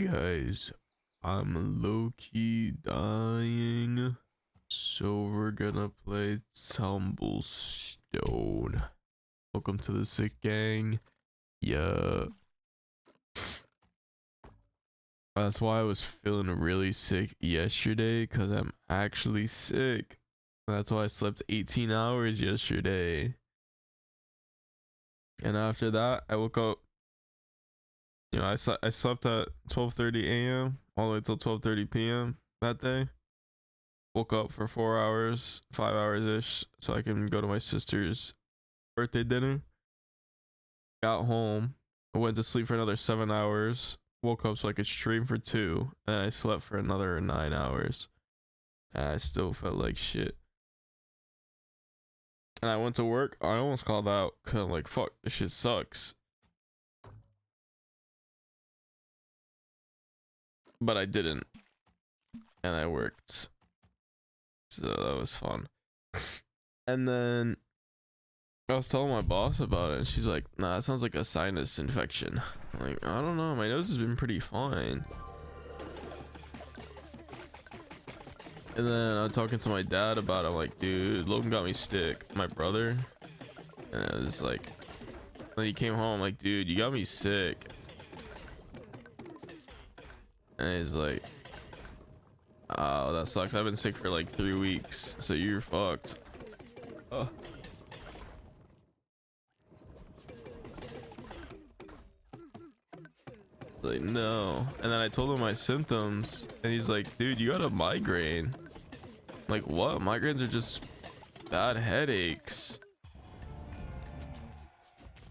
Guys, I'm low-key dying, so we're gonna play Tumblestone. Welcome to the sick gang. Yeah, that's why I was feeling really sick yesterday, because I'm actually sick. That's why I slept 18 hours yesterday. And after that, I woke up, I slept at 12:30 a.m. all the way till 12:30 p.m. that day. Woke up for 4 hours, 5 hours ish, so I can go to my sister's birthday dinner. Got home, I went to sleep for another 7 hours. Woke up so I could stream for 2, and I slept for another 9 hours. And I still felt like shit. And I went to work. I almost called out because I'm like, fuck, this shit sucks. But I didn't. And I worked. So that was fun. And then I was telling my boss about it, and she's like, nah, it sounds like a sinus infection. I'm like, I don't know, my nose has been pretty fine. And then I'm talking to my dad about it. I'm like, dude, Logan got me sick, my brother. And it's like, when he came home, I'm like, dude, you got me sick. And he's like, oh, that sucks. I've been sick for like 3 weeks, so you're fucked. Oh. Like, no. And then I told him my symptoms, and he's like, dude, you got a migraine. I'm like, what? Migraines are just bad headaches.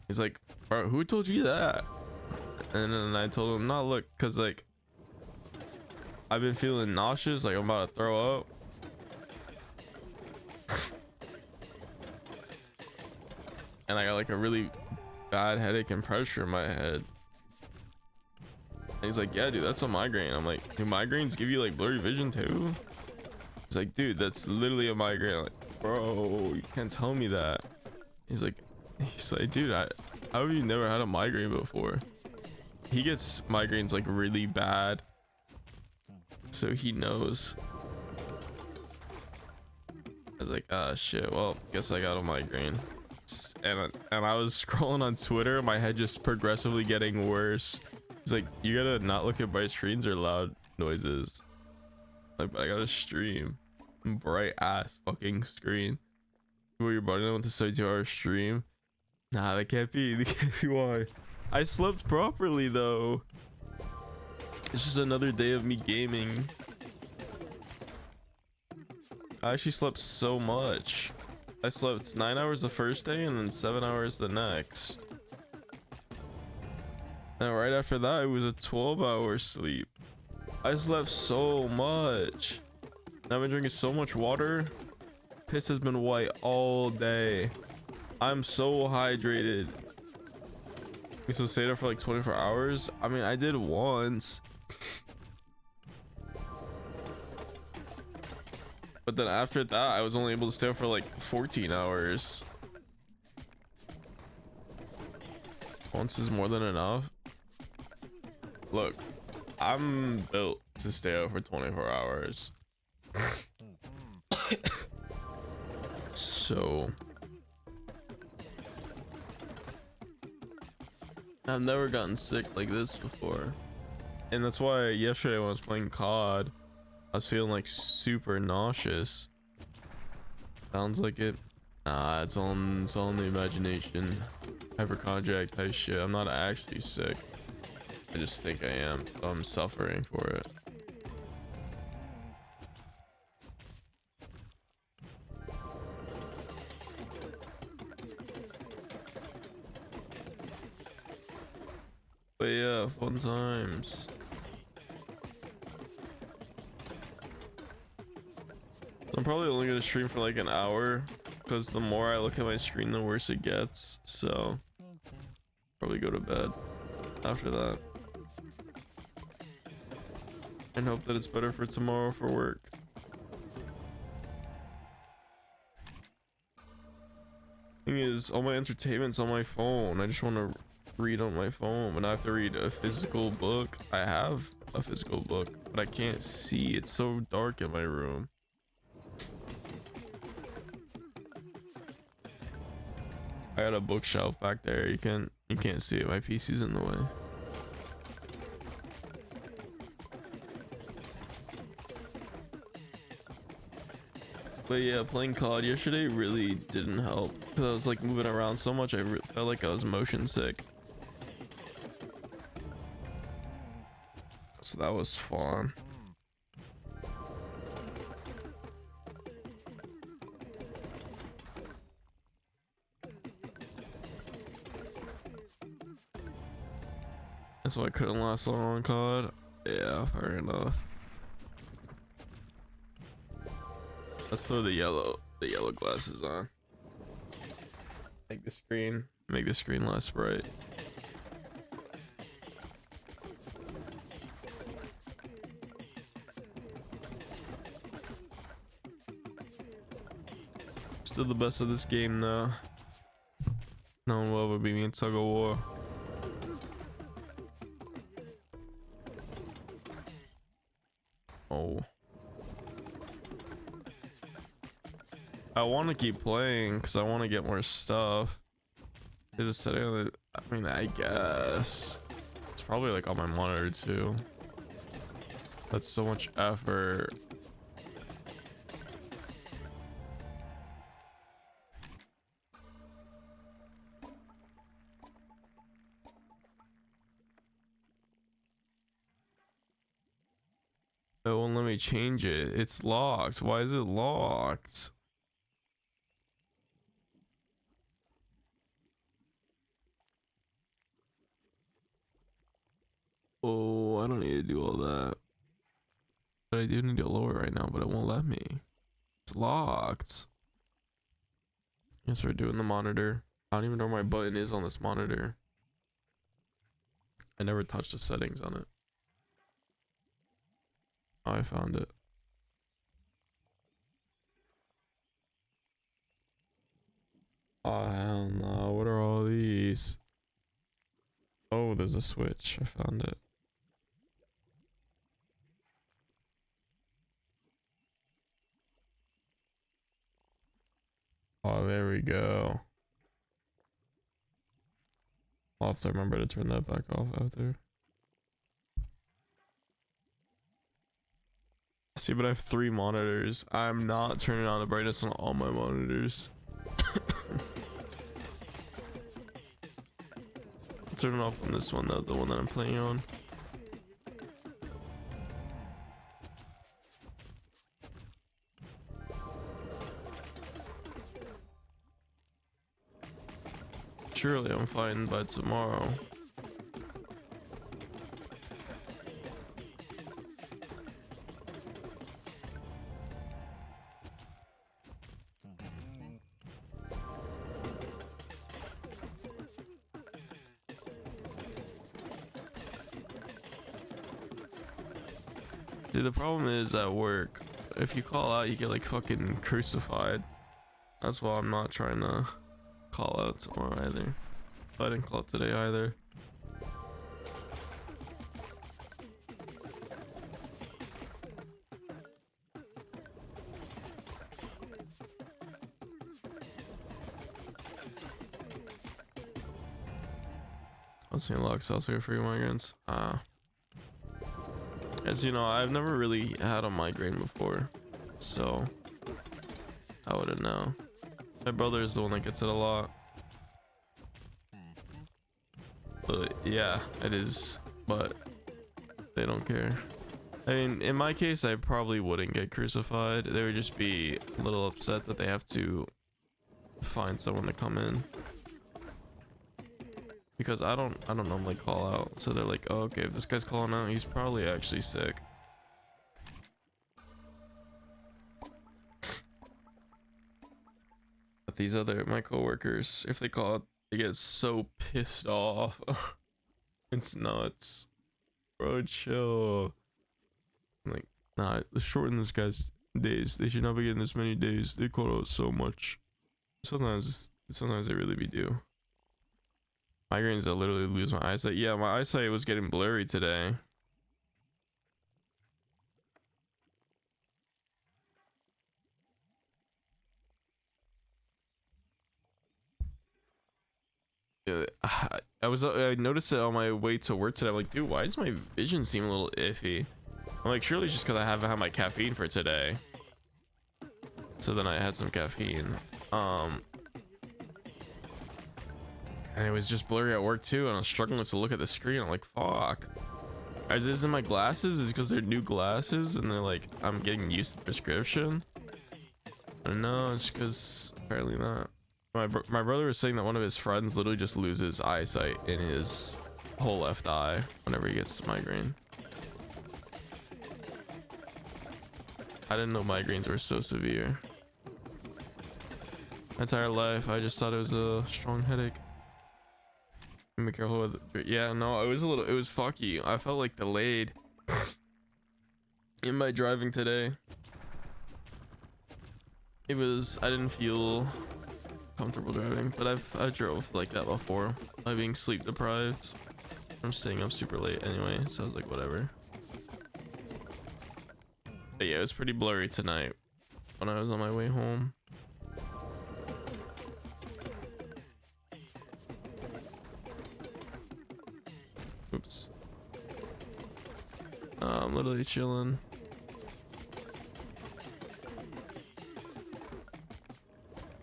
He's like, bro, who told you that? And then I told him, no, look, because like I've been feeling nauseous, like I'm about to throw up. And I got like a really bad headache and pressure in my head. And he's like, yeah, dude, that's a migraine. I'm like, do migraines give you like blurry vision too? He's like, dude, that's literally a migraine. I'm like, bro, you can't tell me that. He's like, dude, how have you never had a migraine before? He gets migraines like really bad, so he knows. I was like, ah, shit, well, guess I got a migraine. And I was scrolling on Twitter, my head just progressively getting worse. It's like, you gotta not look at bright screens or loud noises. Like, but I gotta stream bright ass fucking screen. Where you're running with a 72-hour stream. Nah, that can't be. That can't be why. I slept properly though. It's just another day of me gaming. I actually slept so much. I slept 9 hours the first day and then 7 hours the next. And right after that, it was a 12-hour sleep. I slept so much. I've been drinking so much water. Piss has been white all day. I'm so hydrated. You supposed to stay there for like 24 hours? I mean, I did once. But then after that, I was only able to stay up for like 14 hours. Once is more than enough. Look, I'm built to stay up for 24 hours. So I've never gotten sick like this before. And that's why yesterday when I was playing COD, I was feeling like super nauseous. Sounds like it. Nah, it's all in the imagination. Hypochondriac type shit. I'm not actually sick. I just think I am. So I'm suffering for it. But yeah, fun times. I'm probably only gonna stream for like an hour because the more I look at my screen, the worse it gets. So probably go to bed after that and hope that it's better for tomorrow for work. Thing is, all my entertainment's on my phone. I just want to read on my phone. When I have to read a physical book, I have a physical book, but I can't see. It's so dark in my room. I got a bookshelf back there. You can't see it. My PC's in the way. But yeah, playing COD yesterday really didn't help because I was like moving around so much. I felt like I was motion sick. So that was fun. That's why I couldn't last long on COD. Yeah, fair enough. Let's throw the yellow glasses on. Make the screen less bright. Still the best of this game though. No one will ever beat me in tug of war. Oh. I want to keep playing because I want to get more stuff. Is it setting on the, I mean, I guess it's probably like on my monitor too. That's so much effort. It won't let me change it. It's locked. Why is it locked? Oh, I don't need to do all that. But I do need to lower it right now, but it won't let me. It's locked. Yes, we're doing the monitor. I don't even know where my button is on this monitor. I never touched the settings on it. Oh, I found it. Oh, hell no. What are all these? Oh, there's a switch. I found it. Oh, there we go. I'll have to remember to turn that back off after. See, but I have 3 monitors. I'm not turning on the brightness on all my monitors. I'll turn it off on this one though, the one that I'm playing on. Surely I'm fine by tomorrow. Dude, the problem is at work, if you call out, you get like fucking crucified. That's why I'm not trying to call out tomorrow either. I didn't call out today either. Let's see, unlock self-care free migrants. As you know, I've never really had a migraine before, so I wouldn't know. My brother is the one that gets it a lot. But yeah, it is, but they don't care. I mean, in my case, I probably wouldn't get crucified. They would just be a little upset that they have to find someone to come in. Because I don't normally call out. So they're like, oh, okay, if this guy's calling out, he's probably actually sick. But these other, my coworkers, if they call out, they get so pissed off. It's nuts. Bro, chill. I'm like, nah, let's shorten this guy's days. They should not be getting this many days. They call out so much. Sometimes they really be due. Migraines, I literally lose my eyesight. Yeah, my eyesight was getting blurry today. Yeah, I noticed it on my way to work today. I'm like, dude, why does my vision seem a little iffy? I'm like, surely it's just because I haven't had my caffeine for today. So then I had some caffeine. And it was just blurry at work too, and I was struggling to look at the screen. I'm like, fuck. Is this in my glasses? Is it because they're new glasses and they're like, I'm getting used to the prescription? No, it's because apparently not. My brother was saying that one of his friends literally just loses eyesight in his whole left eye whenever he gets migraine. I didn't know migraines were so severe. My entire life, I just thought it was a strong headache. Be careful with it. Yeah, no, it was fucky. I felt like delayed in my driving today. I didn't feel comfortable driving, but I drove like that before by being sleep deprived. I'm staying up super late anyway, so I was like, whatever. But yeah, it was pretty blurry tonight when I was on my way home. Oops. I'm literally chilling.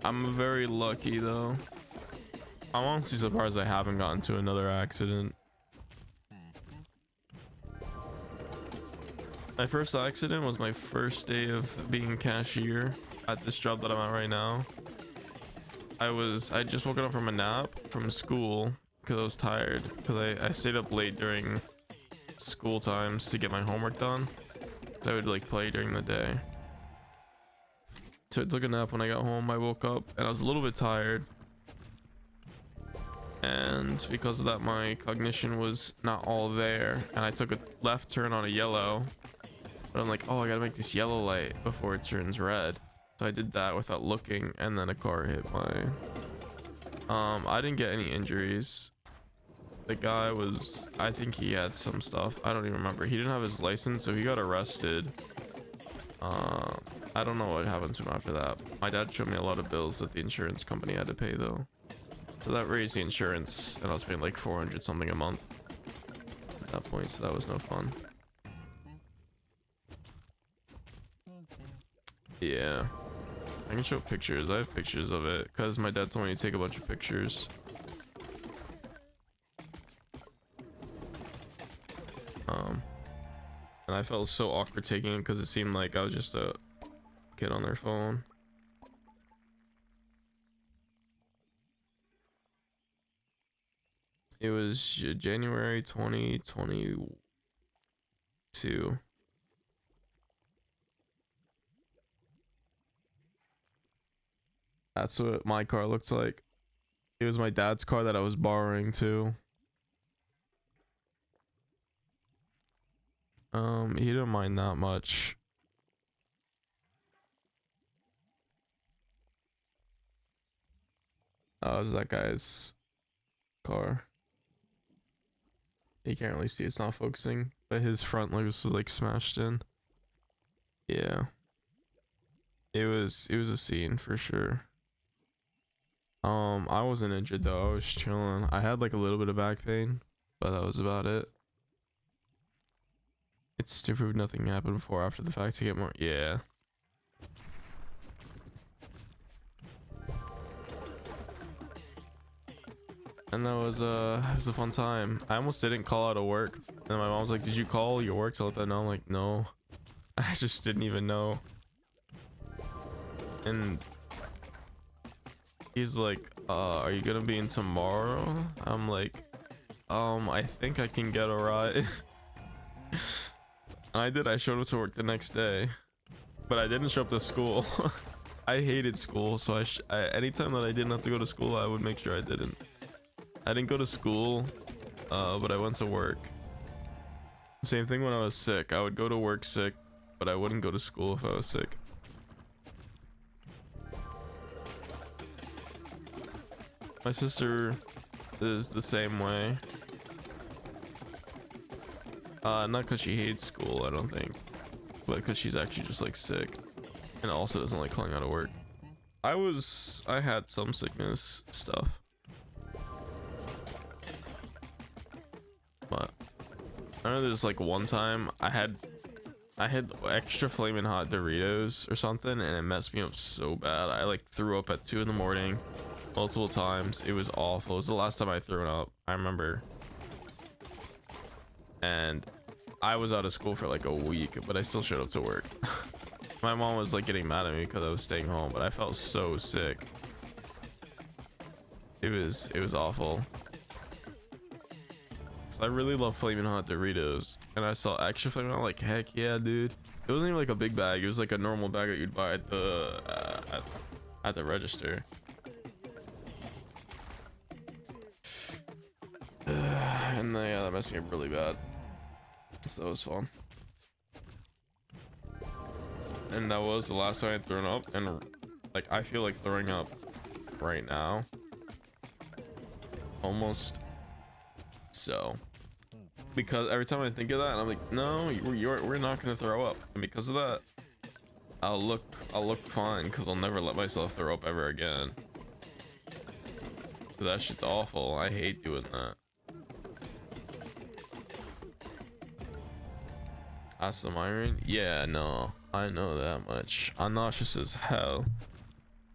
I'm very lucky though. I'm honestly surprised I haven't gotten to another accident. My first accident was my first day of being a cashier at this job that I'm at right now. I just woken up from a nap from school because I was tired because I stayed up late during school times to get my homework done. So I would like play during the day. So I took a nap when I got home. I woke up and I was a little bit tired. And because of that, my cognition was not all there. And I took a left turn on a yellow. But I'm like, oh, I gotta make this yellow light before it turns red. So I did that without looking, and then a car hit mine. I didn't get any injuries. The guy was, I think he had some stuff. I don't even remember. He didn't have his license, so he got arrested. I don't know what happened to him after that. My dad showed me a lot of bills that the insurance company had to pay though. So that raised the insurance, and I was paying like 400 something a month at that point, so that was no fun. Yeah. I can show pictures. I have pictures of it because my dad told me to take a bunch of pictures. And I felt so awkward taking it because it seemed like I was just a kid on their phone. It was January 2022. That's what my car looks like. It was my dad's car that I was borrowing too. He didn't mind that much. Oh, it was that guy's car. You can't really see, it's not focusing, but his front was like smashed in. Yeah. It was a scene for sure. I wasn't injured though. I was chilling. I had like a little bit of back pain, but that was about it. It's to prove nothing happened before after the fact to get more. Yeah. And that was it was a fun time. I almost didn't call out of work. And my mom's like, "Did you call your work to let them know?" I'm like, "No." I just didn't even know. And he's like, are you gonna be in tomorrow? I'm like, I think I can get a ride. And I did. I showed up to work the next day, but I didn't show up to school. I hated school, so anytime that I didn't have to go to school, I would make sure I didn't. I didn't go to school, but I went to work. Same thing when I was sick. I would go to work sick, but I wouldn't go to school if I was sick. My sister is the same way. Not because she hates school, I don't think, but because she's actually just like sick, and also doesn't like calling out of work. I had some sickness stuff, but I know there's like one time I had extra flaming hot Doritos or something, and it messed me up so bad. I like threw up at 2 in the morning multiple times. It was awful. It was the last time I threw up, I remember. And I was out of school for like a week, but I still showed up to work. My mom was like getting mad at me because I was staying home, but I felt so sick. It was awful. I really love flaming hot Doritos, and I saw extra flaming hot, like heck yeah, dude. It wasn't even like a big bag, it was like a normal bag that you'd buy at the register. And yeah, that messed me up really bad, so that was fun. And that was the last time I'd thrown up, and like I feel like throwing up right now almost. So because every time I think of that, I'm like, no, we're not gonna throw up, and because of that, I'll look fine, because I'll never let myself throw up ever again. So that shit's awful. I hate doing that. That's the migraine? Yeah, no, I know that much. I'm nauseous as hell.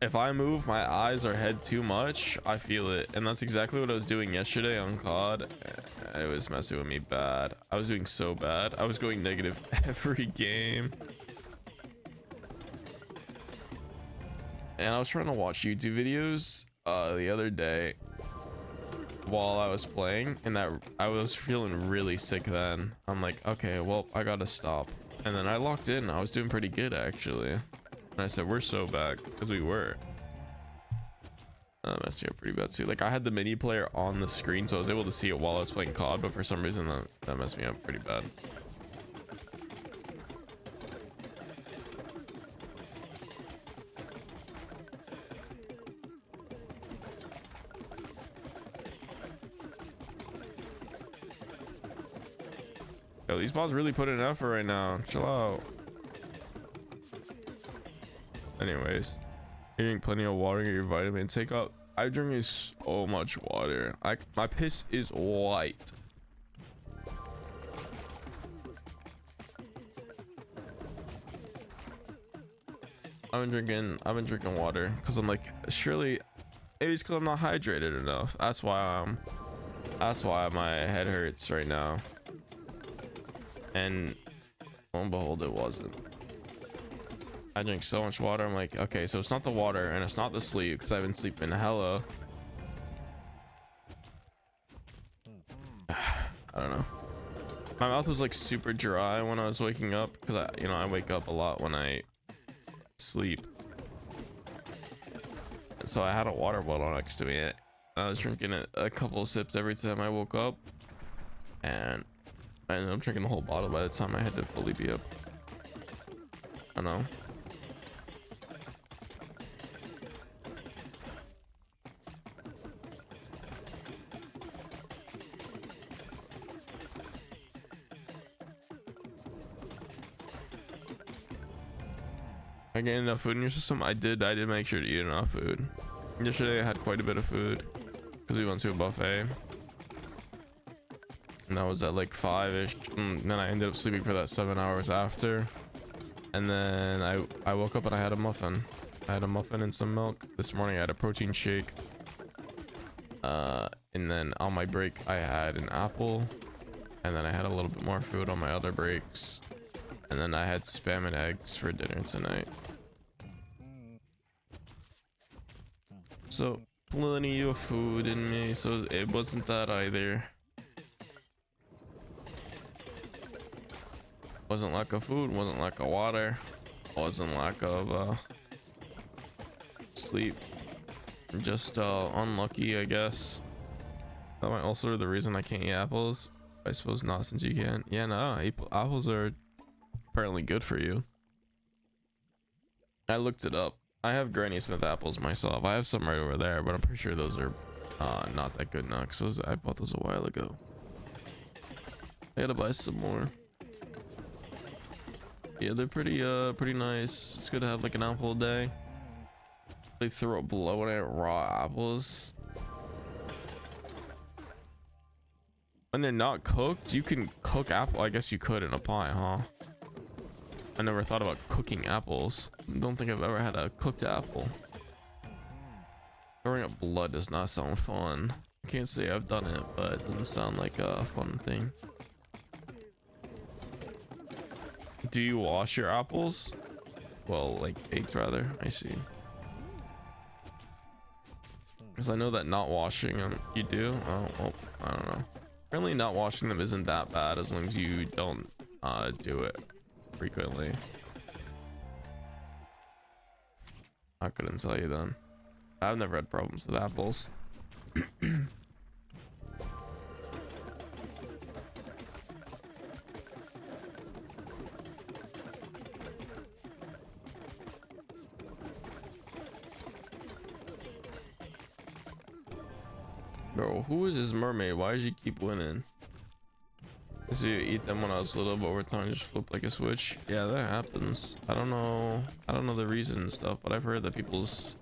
If I move my eyes or head too much, I feel it, and that's exactly what I was doing yesterday on COD. It was messing with me bad. I was doing so bad. I was going negative every game, and I was trying to watch YouTube videos the other day while I was playing, and that I was feeling really sick then. I'm like, okay, well, I gotta stop. And then I locked in. I was doing pretty good actually, and I said we're so back, because we were. Messed me up pretty bad too. Like I had the mini player on the screen, so I was able to see it while I was playing COD, but for some reason that messed me up pretty bad. Yo, these bots really put in effort right now. Chill out. Anyways, you drink plenty of water, get your vitamin take up. I drink so much water. My piss is white. I've been drinking water because I'm like, surely maybe it's because I'm not hydrated enough. That's why my head hurts right now. And lo and behold, it wasn't. I drink so much water. I'm like, okay, so it's not the water and it's not the sleep, because I've been sleeping hella. I don't know. My mouth was like super dry when I was waking up, because I wake up a lot when I sleep. So I had a water bottle next to me. I was drinking it a couple of sips every time I woke up, and I ended up drinking the whole bottle by the time I had to fully be up. I don't know. I get enough food in your system? I did make sure to eat enough food. Yesterday I had quite a bit of food because we went to a buffet, and that was at like 5ish, and then I ended up sleeping for that 7 hours after, and then I woke up and I had a muffin. I had a muffin and some milk. This morning I had a protein shake, and then on my break I had an apple, and then I had a little bit more food on my other breaks, and then I had spam and eggs for dinner tonight. So plenty of food in me, so it wasn't that either. Wasn't lack of food, wasn't lack of water, wasn't lack of sleep. Just unlucky, I guess. That might also be the reason I can't eat apples. I suppose not, since you can. Yeah, no, apples are apparently good for you. I looked it up. I have Granny Smith apples myself. I have some right over there, but I'm pretty sure those are Not that good now, because I bought those a while ago. I gotta buy some more. Yeah, they're pretty nice. It's good to have like an apple a day. They throw up blowing at raw apples. When they're not cooked, you can cook apple. I guess you could in a pie, huh? I never thought about cooking apples. Don't think I've ever had a cooked apple. Throwing up blood does not sound fun. I can't say I've done it, but it doesn't sound like a fun thing. Do you wash your apples? Well, like baked rather. I see. Because I know that not washing them, you do? Oh, well, I don't know. Apparently not washing them isn't that bad as long as you don't do it frequently. I couldn't tell you then. I've never had problems with apples. Bro, who is this mermaid? Why does she keep winning? So you eat them when I was little, but over time just flip like a switch. Yeah, that happens. I don't know the reason and stuff, but I've heard that people's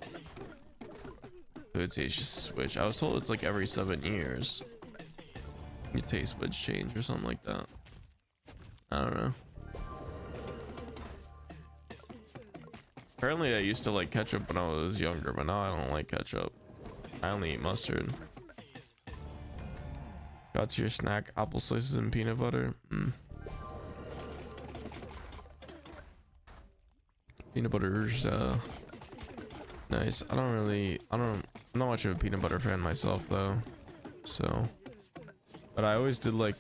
food taste just switch. I was told it's like every 7 years your taste buds change or something like that. I don't know. Apparently I used to like ketchup when I was younger, but now I don't like ketchup. I only eat mustard. Got to your snack, apple slices and peanut butter. Peanut butter's nice. I'm not much of a peanut butter fan myself though. So, but I always did like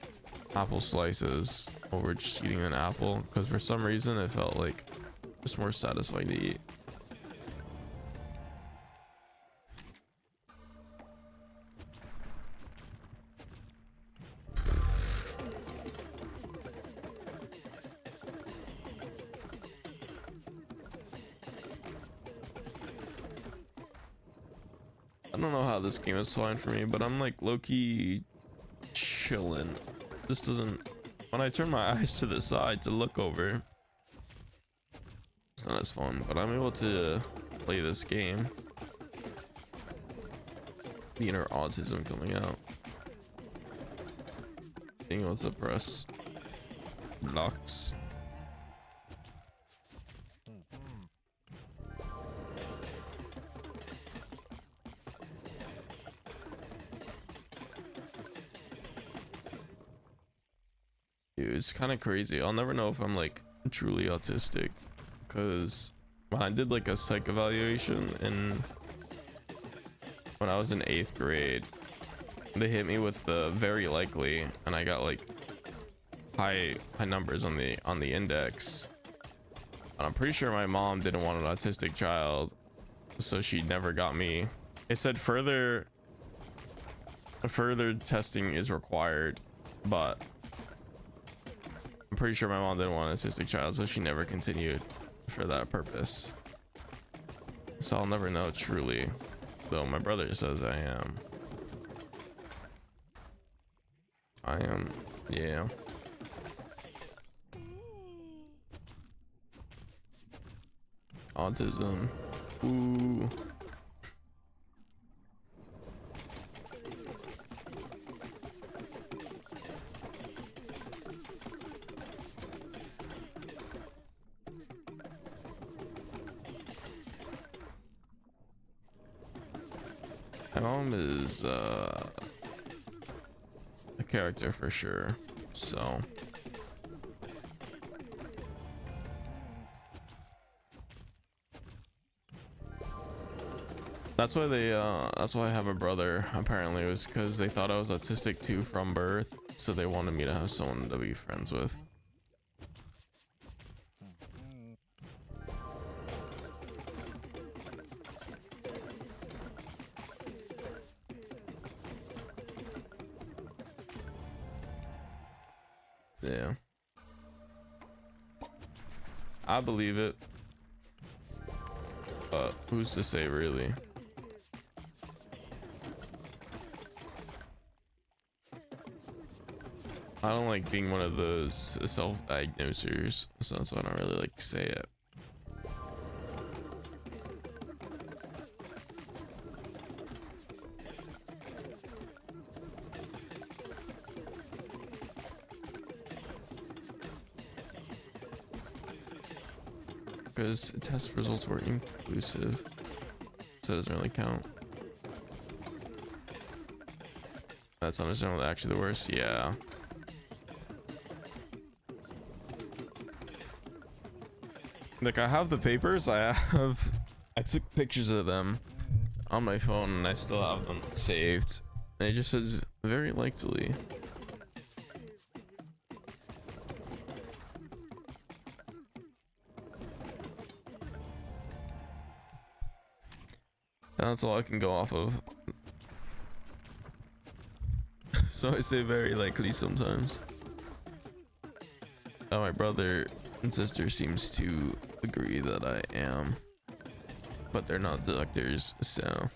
apple slices over just eating an apple because for some reason it felt like just more satisfying to eat. I don't know how this game is fine for me, but I'm like low-key chilling. This doesn't, when I turn my eyes to the side to look over, it's not as fun, but I'm able to play this game. The inner autism coming out. Being able to press blocks. Dude, it's kind of crazy. I'll never know if I'm like truly autistic because when I did like a psych evaluation and when I was in 8th grade, they hit me with the very likely and I got like high numbers on the index. And I'm pretty sure my mom didn't want an autistic child, so she never got me. It said further testing is required, but I'm pretty sure my mom didn't want an autistic child, so she never continued for that purpose. So I'll never know truly, though my brother says I am. Yeah. Autism. Ooh. My mom is a character for sure, so that's why that's why I have a brother. Apparently it was because they thought I was autistic too from birth, so they wanted me to have someone to be friends with. Yeah, I believe it, but who's to say really? I don't like being one of those self-diagnosers, so that's why I don't really like to say it. Because test results were inconclusive, so it doesn't really count. That's understandable. Actually, the worst. Yeah. Like, I have the papers. I took pictures of them on my phone, and I still have them saved. And it just says very likely. And that's all I can go off of. So I say very likely sometimes. Oh, my brother and sister seems to agree that I am, but they're not doctors, so.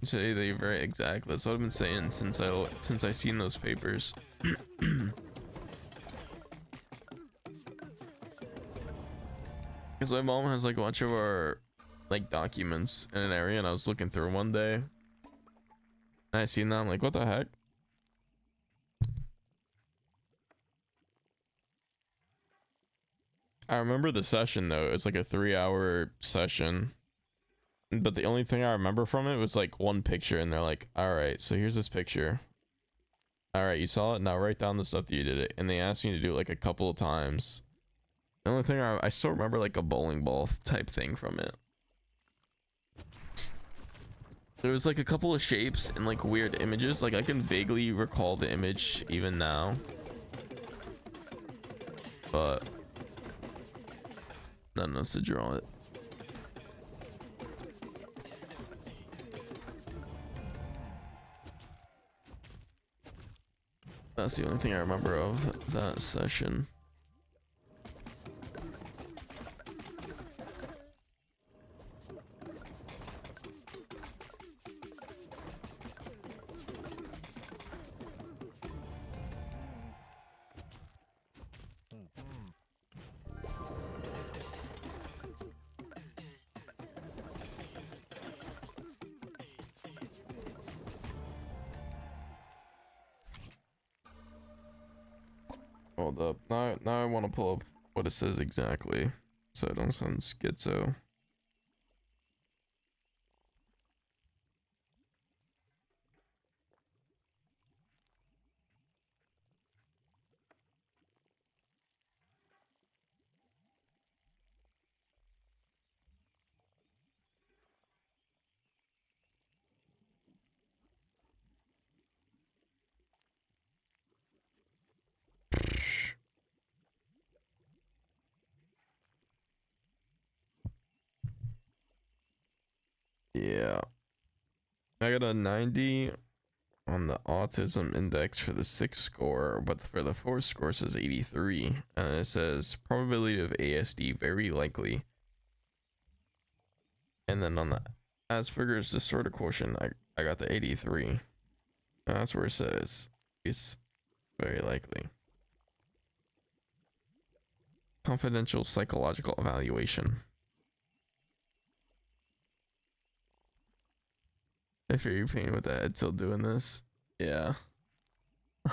So they very exact. That's what I've been saying since I seen those papers. Because my mom has like a bunch of our like documents in an area, and I was looking through one day, and I seen that. I'm like, what the heck? I remember the session though. It was like a 3-hour session. But the only thing I remember from it was like one picture, and they're like, all right, so here's this picture. All right, you saw it. Now write down the stuff that you did it. And they asked me to do it like a couple of times. The only thing I still remember like a bowling ball type thing from it. There was like a couple of shapes and like weird images. Like I can vaguely recall the image even now. But not enough to draw it. That's the only thing I remember of that session. Hold up. Now I want to pull up what it says exactly, so I don't sound schizo. Yeah. I got a 90 on the autism index for the 6 score, but for the 4 score it says 83. And it says probability of ASD very likely. And then on the Asperger's disorder quotient, I got the 83. And that's where it says it's very likely. Confidential psychological evaluation. I fear your pain with the head still doing this. Yeah.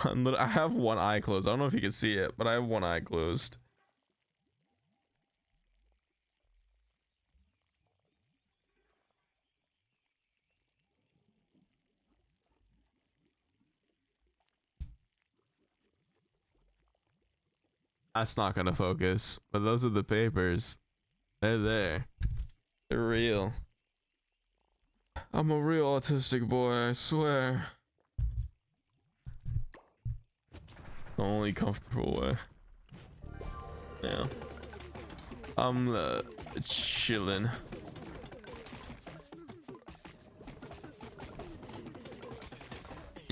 I have one eye closed. I don't know if you can see it, but I have one eye closed. That's not gonna focus, but those are the papers. They're there. They're real. I'm a real autistic boy, I swear. The only comfortable way. Yeah. I'm chilling.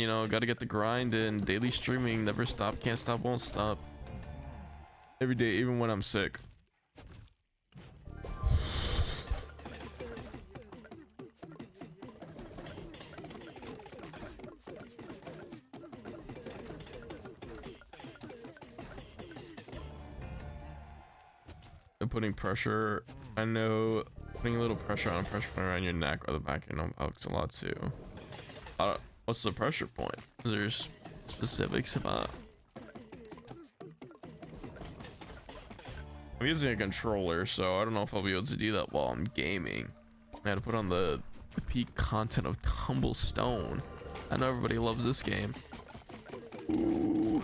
you know, gotta get the grind in. Daily streaming, never stop, can't stop, won't stop. Every day, even when I'm sick. And putting pressure, I know putting a little pressure on a pressure point around your neck or the back of your neck helps a lot too. What's the pressure point? Is there specifics about? I'm using a controller, so I don't know if I'll be able to do that while I'm gaming. I had to put on the peak content of Tumblestone. I know everybody loves this game. Ooh.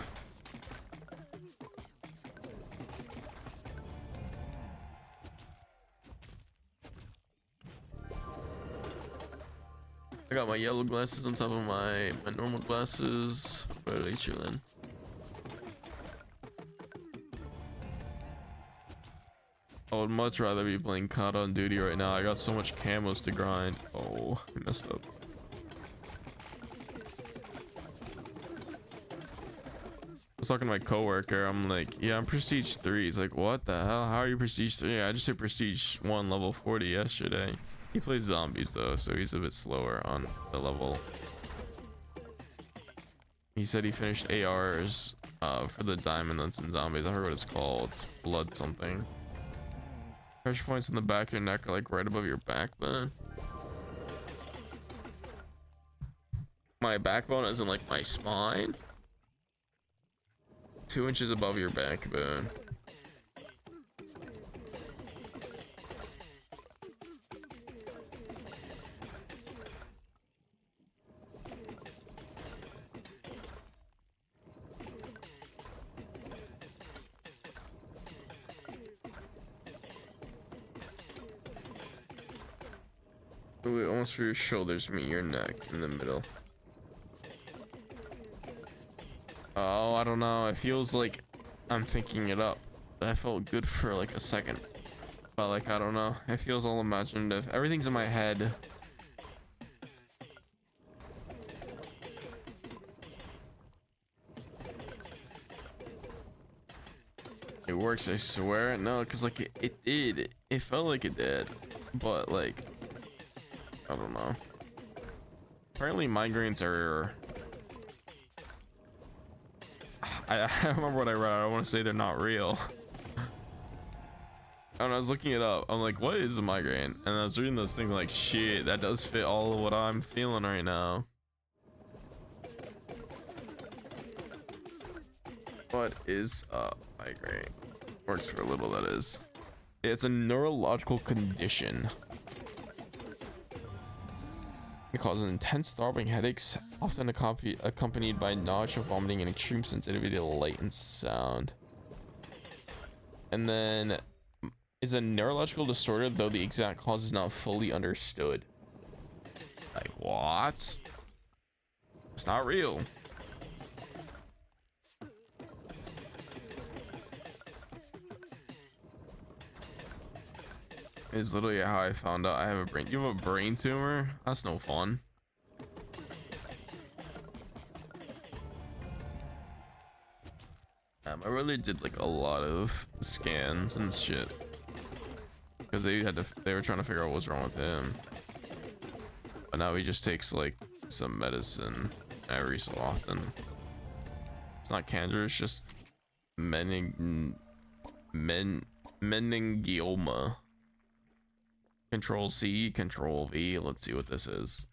I got my yellow glasses on top of my normal glasses. Really chilling. I would much rather be playing COD on Duty right now. I got so much camos to grind. Oh, I messed up. I was talking to my coworker. I'm like, yeah, I'm Prestige 3. He's like, what the hell? How are you Prestige 3? I just hit Prestige 1 level 40 yesterday. He plays zombies though, so he's a bit slower on the level. He said he finished ARs for the diamond that's in zombies. I heard what it's called. It's blood something. Pressure points in the back of your neck are like right above your backbone. My backbone isn't like my spine. 2 inches above your backbone. Wait, almost for your shoulders, meet your neck in the middle. Oh, I don't know. It feels like I'm thinking it up. That felt good for like a second. But like, I don't know. It feels all imaginative. Everything's in my head. It works, I swear. No, because like it did. It felt like it did. But like, I don't know. Apparently migraines are... I don't remember what I read. I don't want to say they're not real. And I was looking it up. I'm like, what is a migraine? And I was reading those things. I'm like, shit, that does fit all of what I'm feeling right now. What is a migraine? Works for a little, that is. It's a neurological condition. It causes intense throbbing headaches, often accompanied by nausea, vomiting, and extreme sensitivity to light and sound. And then is a neurological disorder, though the exact cause is not fully understood. Like, what? It's not real. Is literally how I found out I have a brain. You have a brain tumor? That's no fun. I really did like a lot of scans and shit because they were trying to figure out what's wrong with him. But now he just takes like some medicine every so often. It's not cancer, it's just meningioma. Control C, Control V. Let's see what this is.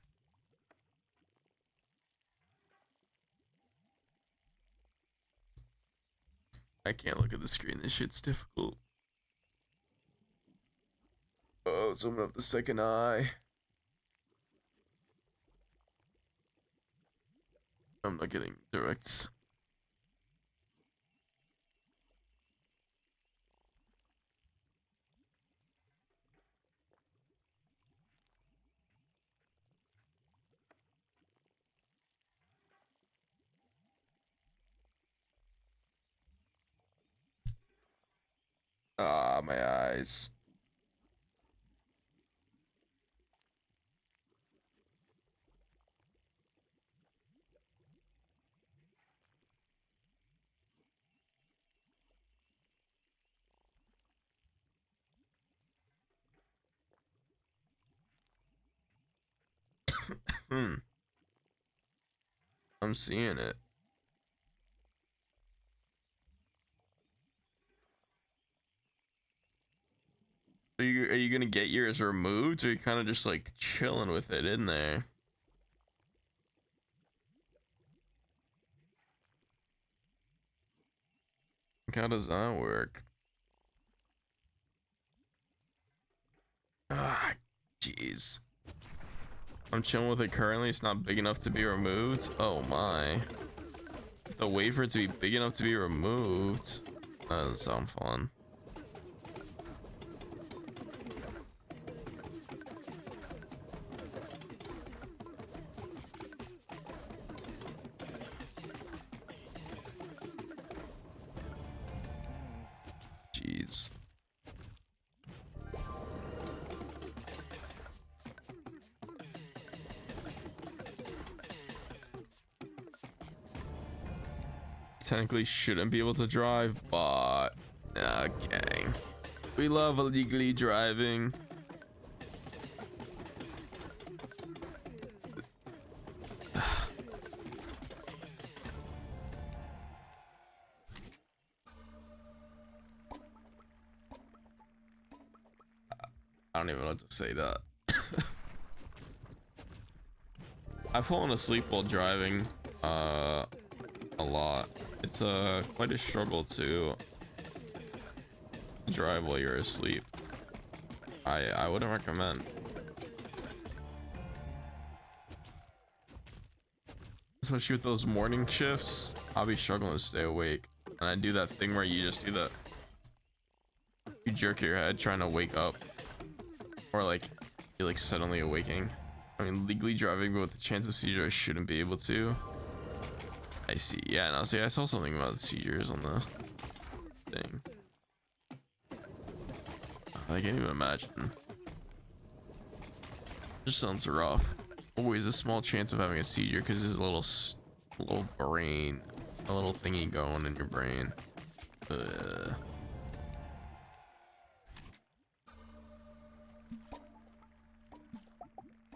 I can't look at the screen. This shit's difficult. Oh, let's open up the second eye. I'm not getting directs. Ah, my eyes. Hmm. I'm seeing it. Are you gonna get yours removed, or are you kind of just like chilling with it in there? Like, how does that work? Ah, jeez. I'm chilling with it currently. It's not big enough to be removed. Oh my. If the wait for it to be big enough to be removed. That doesn't sound fun. Jeez. Technically shouldn't be able to drive, but okay. We love illegally driving. I don't even know what to say to that. I've fallen asleep while driving a lot. It's quite a struggle to drive while you're asleep. I wouldn't recommend. Especially with those morning shifts, I'll be struggling to stay awake. And I do that thing where you just do that. You jerk your head trying to wake up. Or like, you're like suddenly awaking. I mean, legally driving, but with the chance of seizure, I shouldn't be able to. I see. Yeah, no, see, I saw something about the seizures on the thing. I can't even imagine. Just sounds rough. Always a small chance of having a seizure because there's a little brain, a little thingy going in your brain.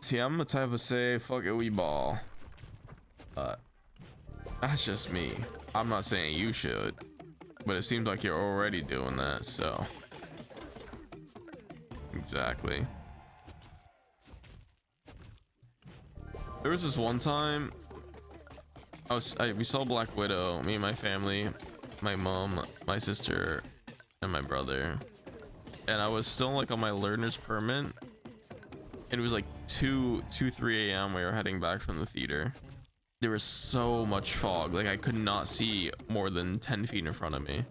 See, I'm the type of say, fuck it, we ball. But that's just me. I'm not saying you should, but it seems like you're already doing that, so. Exactly. There was this one time we saw Black Widow, me and my family, my mom, my sister, and my brother, and I was still like on my learner's permit. It was like 3 a.m. we were heading back from the theater. There was so much fog, like I could not see more than 10 feet in front of me,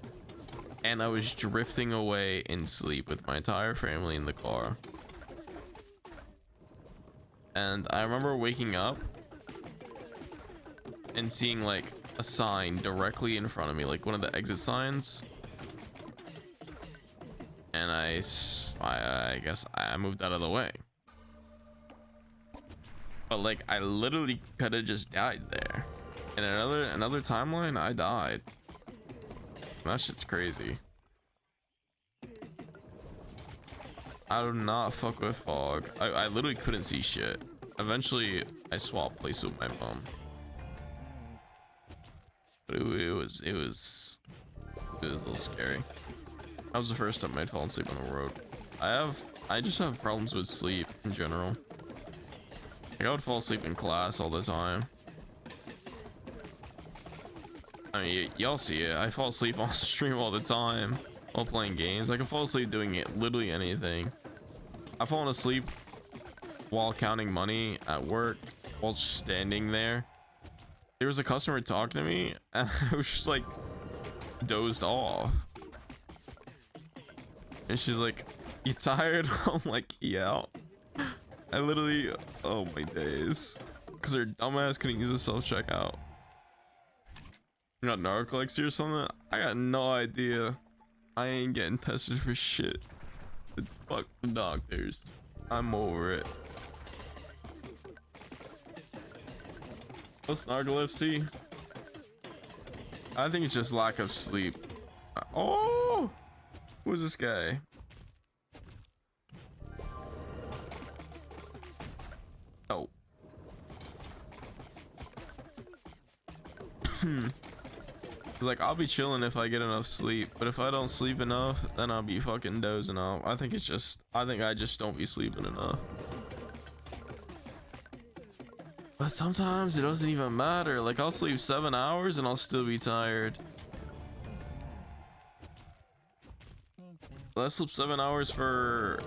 and I was drifting away in sleep with my entire family in the car. And I remember waking up and seeing like a sign directly in front of me, like one of the exit signs, and I guess I moved out of the way. But like I literally could have just died there. In another timeline, I died. That shit's crazy. I do not fuck with fog. I literally couldn't see shit. Eventually, I swapped places with my mom. But it was a little scary. That was the first time I'd fallen asleep on the road. I just have problems with sleep in general. Like I would fall asleep in class all the time. I mean, y'all see it. I fall asleep on stream all the time while playing games. I can fall asleep doing it, literally anything. I've fallen asleep while counting money at work, while just standing there. There was a customer talking to me, and I was just like dozed off. And she's like, "You tired?" I'm like, "Yeah." I literally, oh my days, because her dumbass couldn't use a self-checkout. You got narcolepsy or something? I got no idea. I ain't getting tested for shit. Fuck the doctors. I'm over it. What's narcolepsy? I think it's just lack of sleep. Oh, who's this guy? Oh, Like, I'll be chilling if I get enough sleep, but if I don't sleep enough, then I'll be fucking dozing off. I think I just don't be sleeping enough. But sometimes it doesn't even matter. Like, I'll sleep 7 hours and I'll still be tired. I slept 7 hours for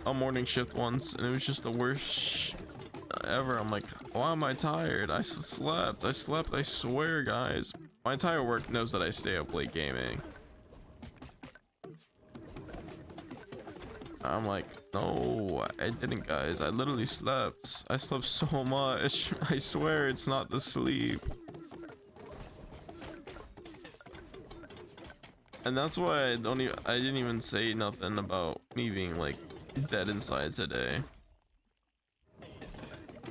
a morning shift once, and it was just the worst ever. I'm like, why am I tired? I slept, I swear, guys. My entire work knows that I stay up late gaming. I'm like, no, I didn't, guys. I literally slept. I slept so much. I swear it's not the sleep. And that's why I didn't even say nothing about me being like dead inside today.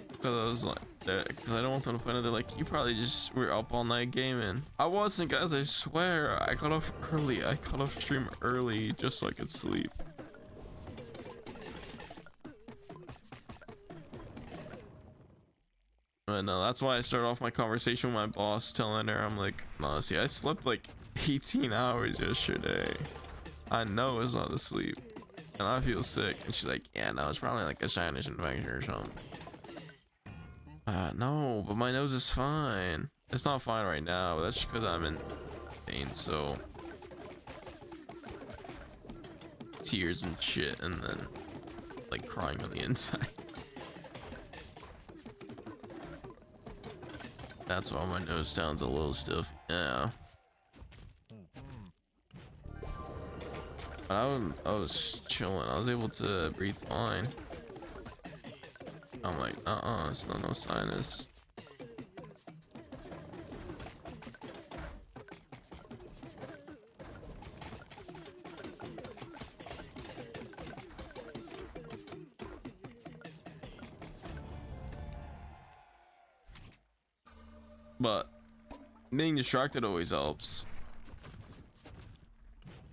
Because I was like, because I don't want them to find out they're like, you probably just were up all night gaming. I wasn't, guys, I swear. I got off early. I got off stream early just so I could sleep. But no, that's why I started off my conversation with my boss, telling her, I'm like, no, see, I slept like 18 hours yesterday. I know it's not the sleep. And I feel sick. And she's like, yeah, no, it's probably like a sinus infection or something. No, but my nose is fine. It's not fine right now. That's just because I'm in pain, so tears and shit, and then like crying on the inside. That's why my nose sounds a little stiff. Yeah. But I was chilling. I was able to breathe fine. I'm like, it's not no sinus. But being distracted always helps.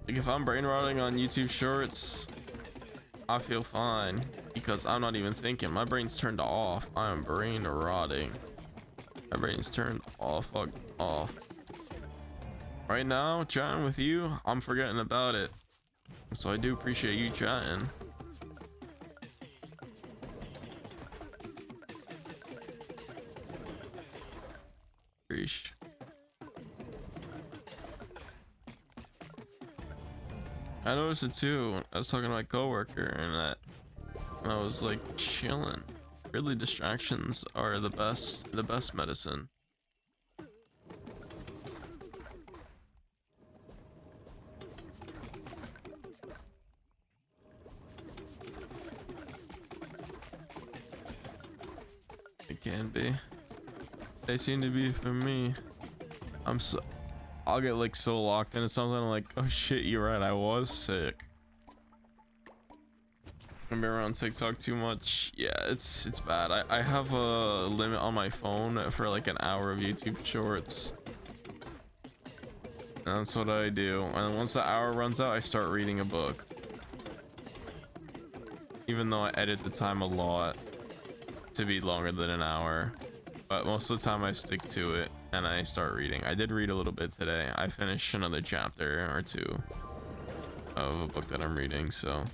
Like, if I'm brain rotting on YouTube shorts, I feel fine because I'm not even thinking. My brain's turned off. I am brain rotting. My brain's turned off. Right now, chatting with you, I'm forgetting about it. So I do appreciate you chatting. Preach. I noticed it too. I was talking to my coworker, and I was like chilling. Really, distractions are the best medicine. It can be. They seem to be for me. I'll get like so locked into something. I'm like, oh shit, you're right. I was sick. I've been around TikTok too much. Yeah, it's bad. I have a limit on my phone for like an hour of YouTube shorts. And that's what I do. And once the hour runs out, I start reading a book. Even though I edit the time a lot to be longer than an hour. But most of the time I stick to it and I start reading. I did read a little bit today. I finished another chapter or two of a book that I'm reading, so.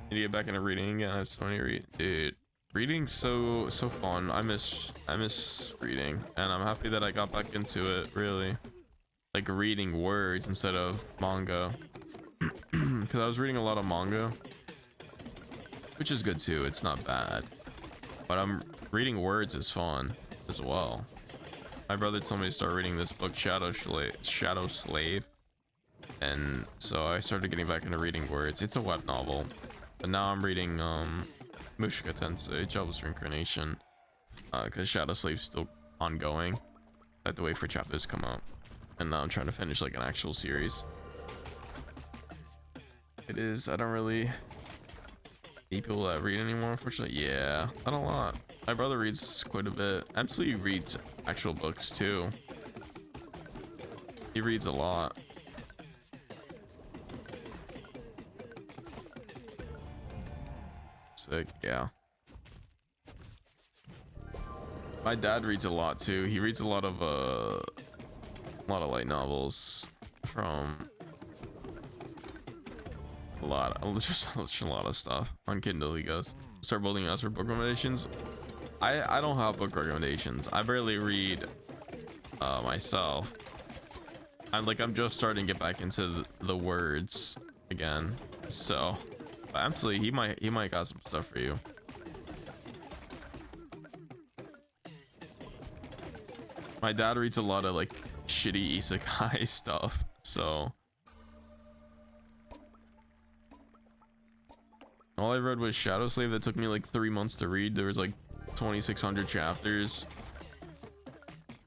Need to get back into reading again. I have so many dude. Reading's so fun. I miss reading, and I'm happy that I got back into it. Really, like reading words instead of manga, because I was reading a lot of manga, which is good too. It's not bad, but reading words is fun as well. My brother told me to start reading this book, Shadow Slave, and so I started getting back into reading words. It's a web novel. But now I'm reading Mushoku Tensei, Jobless Reincarnation, because Shadow Slave's still ongoing. I have to wait for chapters to come out. And now I'm trying to finish like an actual series. It is, I don't really meet people that read anymore, unfortunately. Yeah, not a lot. My brother reads quite a bit. Absolutely reads actual books too. He reads a lot. classic. Yeah. My dad reads a lot too. He reads a lot of light novels from just a lot of stuff on Kindle. He goes start building us for book recommendations. I don't have book recommendations. I barely read myself. I'm just starting to get back into the words again. So absolutely, he might got some stuff for you. My dad reads a lot of like shitty isekai stuff, so all I read was Shadow Slave. That took me like 3 months to read. There was like 2,600 chapters,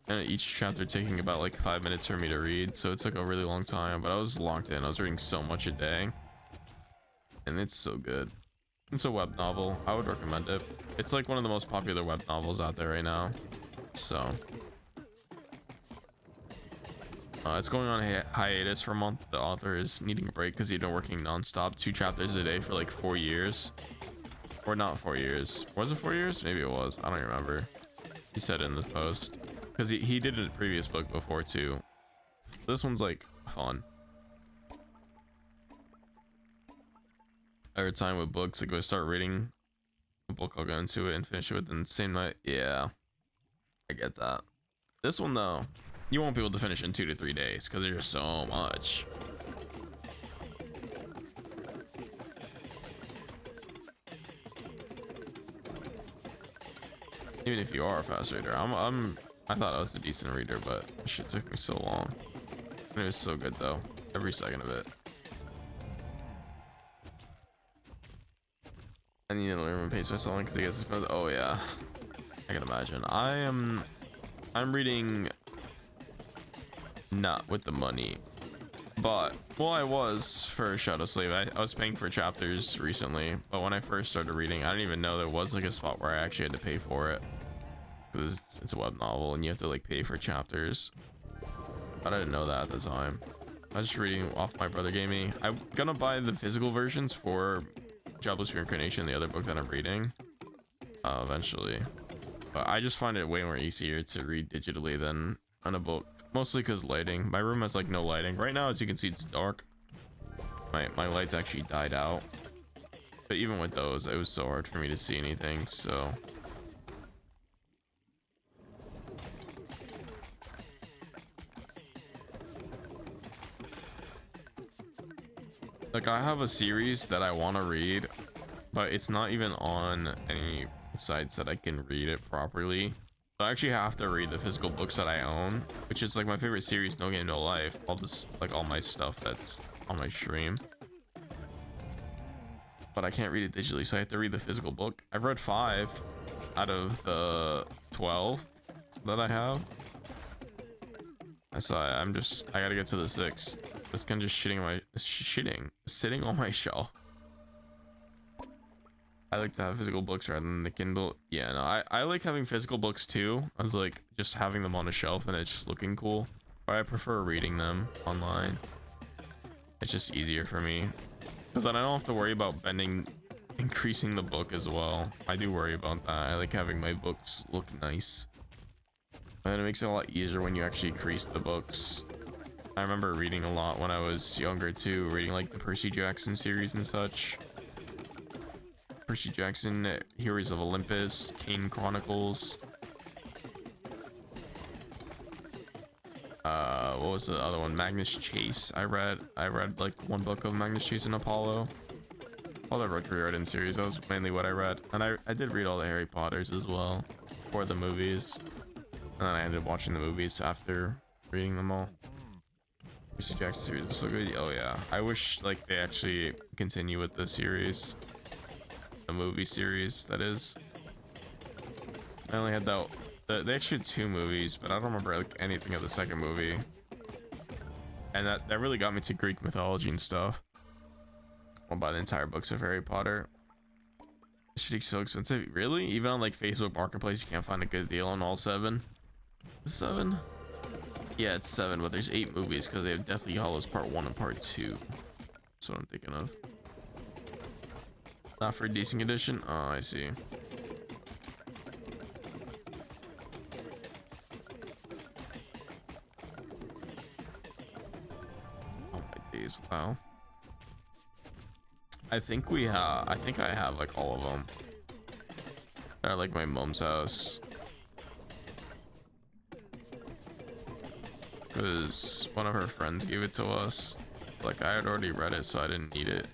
and each chapter taking about like 5 minutes for me to read, so it took a really long time, but I was locked in. I was reading so much a day, and it's so good. It's a web novel. I would recommend it. It's like one of the most popular web novels out there right now, so it's going on a hiatus for a month. The author is needing a break because he'd been working non-stop 2 chapters a day for like 4 years. Or not 4 years. Was it 4 years? Maybe it was. I don't remember. He said in the post. Because he did a previous book before too. This one's like fun. Every time with books, like if I start reading a book, I'll go into it and finish it within the same night. Yeah, I get that. This one though, you won't be able to finish in 2 to 3 days because there's so much. Even if you are a fast reader, I thought I was a decent reader, but shit took me so long. And it was so good though, every second of it. I need to learn and pace myself because it gets. Oh yeah, I can imagine. I'm reading not with the money, but well, I was for Shadow Slave. I was paying for chapters recently, but when I first started reading, I didn't even know there was like a spot where I actually had to pay for it because it's a web novel and you have to like pay for chapters. But I didn't know that at the time. I was just reading off my brother gave me. I'm gonna buy the physical versions for Jobless Reincarnation, the other book that I'm reading, eventually. But I just find it way more easier to read digitally than on a book, mostly because lighting. My room has like no lighting right now. As you can see, it's dark. My lights actually died out, but even with those, it was so hard for me to see anything. So like I have a series that I want to read, but it's not even on any sites that I can read it properly. So I actually have to read the physical books that I own, which is like my favorite series, No Game No Life. All this, like all my stuff that's on my stream. But I can't read it digitally, so I have to read the physical book. I've read 5 out of the 12 that I have. So I gotta get to the 6th. This gun just sitting on my shelf. I like to have physical books rather than the Kindle. Yeah, no, I like having physical books too. I was like just having them on a shelf and it's just looking cool. But I prefer reading them online. It's just easier for me because then I don't have to worry about increasing the book as well. I do worry about that. I like having my books look nice, and it makes it a lot easier when you actually crease the books. I remember reading a lot when I was younger too, reading like the Percy Jackson series and such. Percy Jackson, Heroes of Olympus, Kane Chronicles. What was the other one? Magnus Chase. I read like one book of Magnus Chase and Apollo. All the Rookie Riordan series, that was mainly what I read. And I did read all the Harry Potters as well for the movies. And then I ended up watching the movies after reading them all. Percy Jackson series is so good. Oh yeah, I wish like they actually continue with the series, the movie series that is. I only had that. They actually had 2 movies, but I don't remember like anything of the second movie. And that really got me to Greek mythology and stuff. I'll buy the entire books of Harry Potter. It's so expensive. Really? Even on like Facebook Marketplace, you can't find a good deal on all 7. 7? Yeah, it's 7, but there's 8 movies because they have Deathly Hallows Part 1 and Part 2. That's what I'm thinking of. Not for a decent condition. Oh, I see. Oh my days! Wow. I think we have. I think I have like all of them. At like my mom's house. Because one of her friends gave it to us. Like I had already read it, so I didn't need it.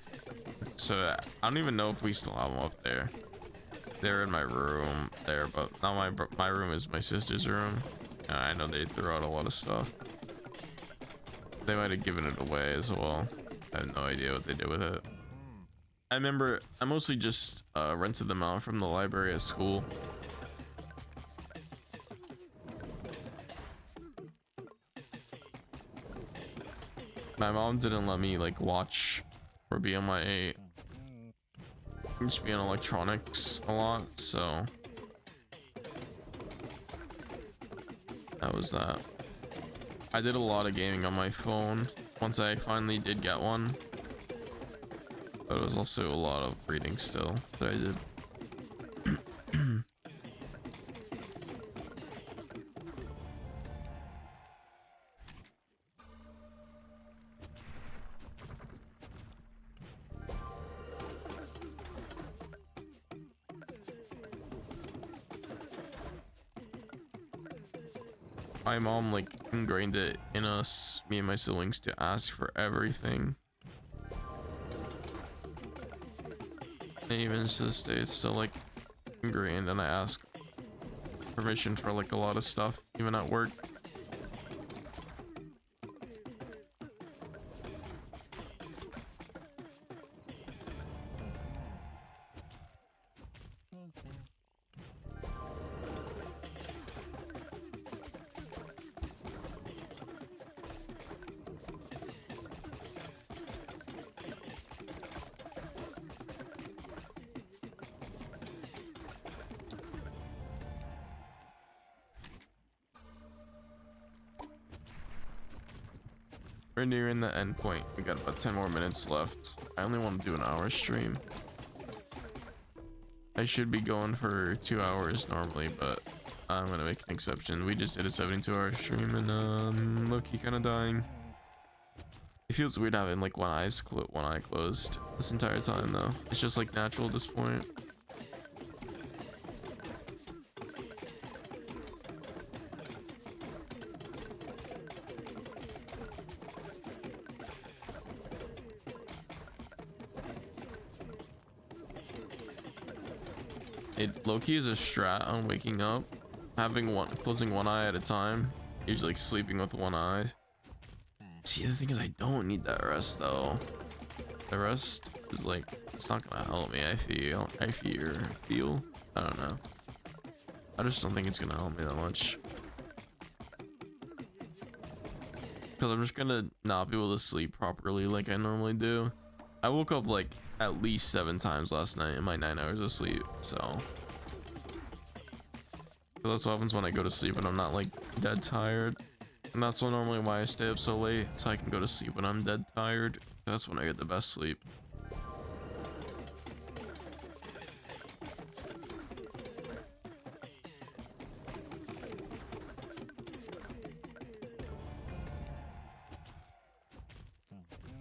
So I don't even know if we still have them up there. They're in my room there, but now my room is my sister's room. And I know they threw out a lot of stuff. They might have given it away as well. I have no idea what they did with it. I remember I mostly just rented them out from the library at school. My mom didn't let me like watch or be on my just be on electronics a lot, so that was that. I did a lot of gaming on my phone once I finally did get one, but it was also a lot of reading still that I did. My mom like ingrained it in us, me and my siblings, to ask for everything. And even to this day, it's still like ingrained, and I ask permission for like a lot of stuff, even at work. We're nearing the end point. We got about 10 more minutes left. I only want to do an hour stream. I should be going for 2 hours normally, but I'm gonna make an exception. We just did a 72-hour stream, and look, he kind of dying. It feels weird having like one eye closed this entire time though. It's just like natural at this point. It low-key is a strat on waking up, closing one eye at a time. Usually like sleeping with one eye. See, the thing is, I don't need that rest though. The rest is like, it's not gonna help me. I feel. I don't know. I just don't think it's gonna help me that much. Because I'm just gonna not be able to sleep properly like I normally do. I woke up like at least 7 times last night in my 9 hours of sleep, so that's what happens when I go to sleep and I'm not like dead tired. And that's normally why I stay up so late, so I can go to sleep when I'm dead tired. That's when I get the best sleep.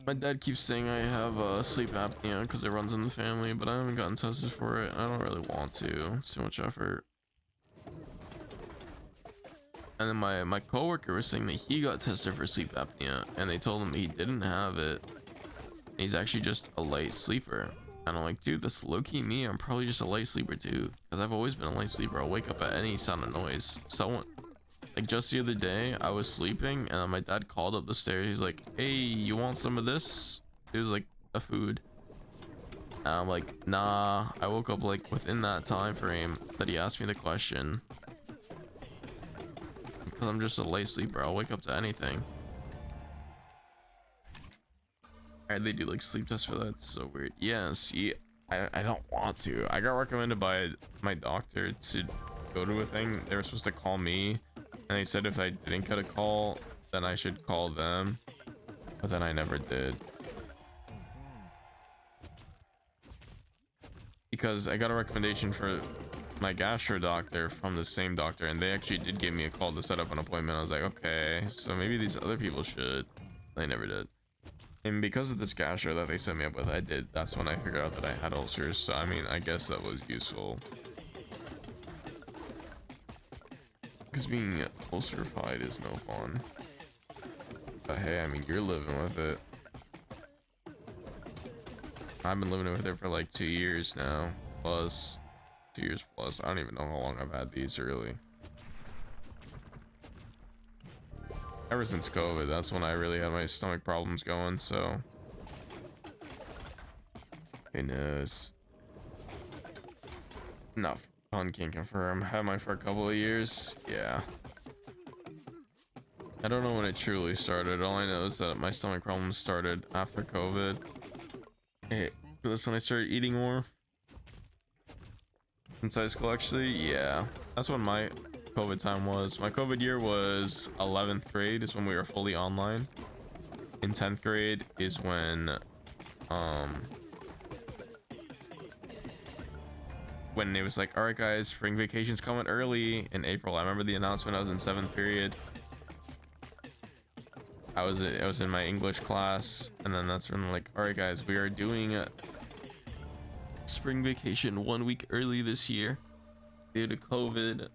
My dad keeps saying I have sleep apnea because it runs in the family, but I haven't gotten tested for it. I don't really want to. It's too much effort. And then my coworker was saying that he got tested for sleep apnea, and they told him he didn't have it. He's actually just a light sleeper. And I'm like, dude, that's low-key me. I'm probably just a light sleeper too, because I've always been a light sleeper. I'll wake up at any sound of noise. Someone, like just the other day, I was sleeping and my dad called up the stairs. He's like, hey, you want some of this? It was like a food. And I'm like, nah. I woke up like within that time frame that he asked me the question. Because I'm just a light sleeper. I'll wake up to anything. Alright, they do like sleep tests for that. It's so weird. Yeah, see, I don't want to. I got recommended by my doctor to go to a thing. They were supposed to call me, and they said if I didn't get a call, then I should call them. But then I never did. because I got a recommendation for my gastro doctor from the same doctor, and they actually did give me a call to set up an appointment. I was like, okay, so maybe these other people should. They never did. And because of this gastro that they set me up with, I did. That's when I figured out that I had ulcers. So I mean, I guess that was useful. Because being ulcerified is no fun. But hey, I mean, you're living with it. I've been living with it for like 2 years now. Plus. 2 years plus. I don't even know how long I've had these, really. Ever since COVID, that's when I really had my stomach problems going, so. Who knows? No, fun can't confirm. Had mine for a couple of years. Yeah. I don't know when it truly started. All I know is that my stomach problems started after COVID. That's when I started eating more. Since high school, actually, yeah. That's when my COVID time was. My COVID year was 11th grade is when we were fully online. In 10th grade is when it was like, all right guys, spring vacation's coming early in April. I remember the announcement. I was in 7th period. I was in my English class, and then that's when like, all right guys, we are doing spring vacation 1 week early this year due to COVID. And